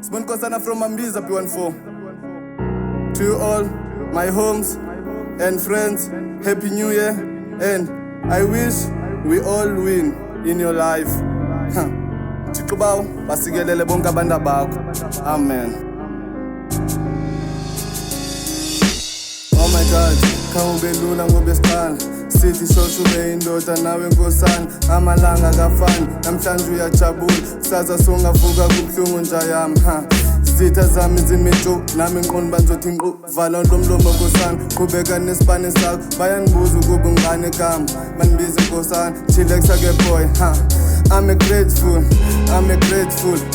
Sibunkosana from Ambiza P14. To you all, my homes and friends, Happy New Year, and I wish we all win in your life. Chikubao, basigelele bonke abantu bakho. Amen. Oh my God, khawube lula ngoba esiqala sithi shoshube indoda nawe nkosana amalanga kafani namhlanje uyajabula saza songavuka kubuhlungu njayami zitha zami zimintshu nami nqondo banzothi nqu vala lomlomo nkosana qhubeka nesibane sakho bayangibuza ukuba ngane gama bandibiza nkosana chillax ake boy I'm grateful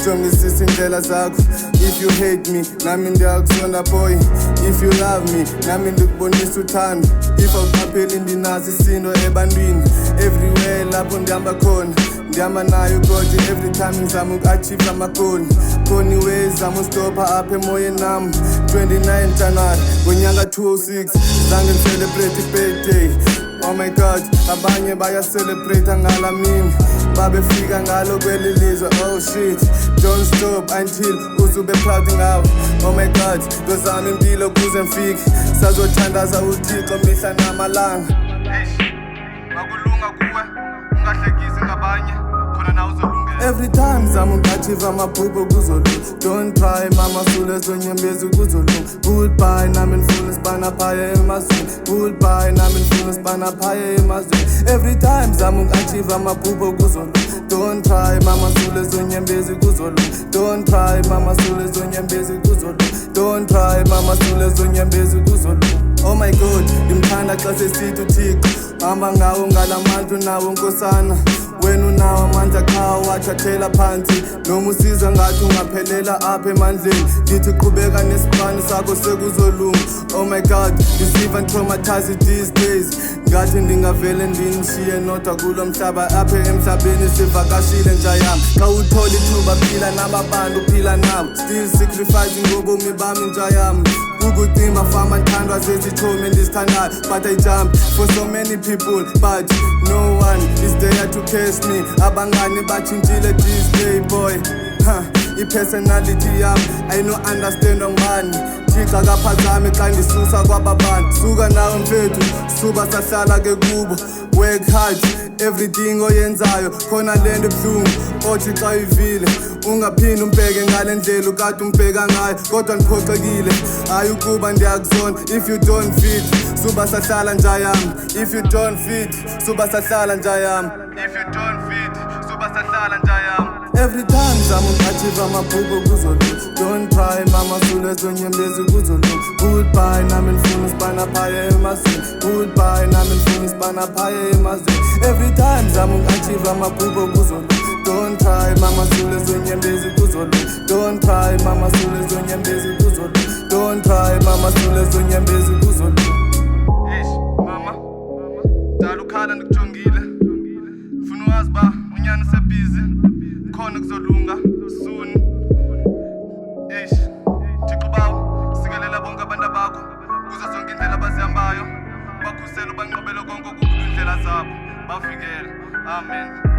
jongisisa indlela zakho. If you hate me nami ndiyakusonda boy, if you love me nami ndikubonisa uthando. If awuqapheli ndinazi isindo ebantwini everywhere lapho ndihamba khona ndihamba nayo kodwa every time ngizama uku-achieve amagoli khona iways zama ustopha apha emoyeni nami 29 January ngonyaka 206 zange ngicelebrate i-birthday. Oh my God, abanye bayacelebrate ngala mini babefika ngalo kweli lizwe. Oh shit, don't stop until uzube proud ngawo. Oh my God, ngizama impilo kuze ngifike sazothandaza uThixo mihla namalanga. Makulunga kuwe ungahlekisi ngabanye khona nawe uzolungela. Every time zama uku-achieve amaphupho kuzolunga. Don't try mama sule zonyembezi kuzolunga. Goodbye nami nifuna isibana phaya emazweni. Goodbye nami nifuna isibana phaya emazweni. Every time zama uku-achieve amaphupho kuzolunga. Don't try mama sule zonyembezi kuzolunga. Don't try mama sule zonyembezi kuzolunga. Don't try mama sule zonyembezi kuzolunga. Oh my God, ngimthanda xa sesithi uThixo hamba ngawo ngalamandla unawo nkosana. Wena unawo amandla khawo wathathela phansi noma usiza ngathi ungaphelela apha emandleni. Ngithi qhubeka nesibani sakho sekuzolunga. Oh my God, is even traumatized these days. Ngathi ndingavele ndinishiye nodwa kulo mhlaba apha emhlabeni sivakashile njayami. Xa uthola ithuba phila nababantu uphila nabo, still sacrificing ngobomi bami njayami. Ukucima fama nthandwa zezithomi ndizithandayo, but I jump for so many people but no one is there to catch me. Abangani bachintshile this day boy, i-personality yami ayino understand ngani. Thixo akaphazami xa ngisusa kwababantu. Suka nawe mfethu suba sahlala ke kubo. Work hard everything oyenzayo khona lento ebuhlungu othi xa uyivile ungaphinde umbheke ngale ndlela ukade umbheka ngayo. Kodwa ngiphoxekile hayi ukuba ndiyakuzona. If you don't fit suba sahlala njayami. If you don't fit suba sahlala njayami. If you don't fit suba sahlala njayami. Every time zama uku-achieve amaphupho kuzolunga. Don't try mama sule zonyembezi kuzolunga. Goodbye nami nifuna isibana phaya emazweni. Goodbye nami nifuna isibana phaya emazweni. Every time zama uku-achieve amaphupho kuzolunga. Don't try mama sule zonyembezi kuzolunga. Don't try mama sule zonyembezi kuzolunga. Don't try mama sule zonyembezi kuzolunga. Mama dala ukhala ndikujongile funa wazi ba unyana usebhizi khona kuzolunga soon. Thixo bawo sikelela bonke abantu bakho kuzo zonke indlela abazihambayo bakhusela ubanqobele konke ukudlula indlela zabo bavikele. Amen.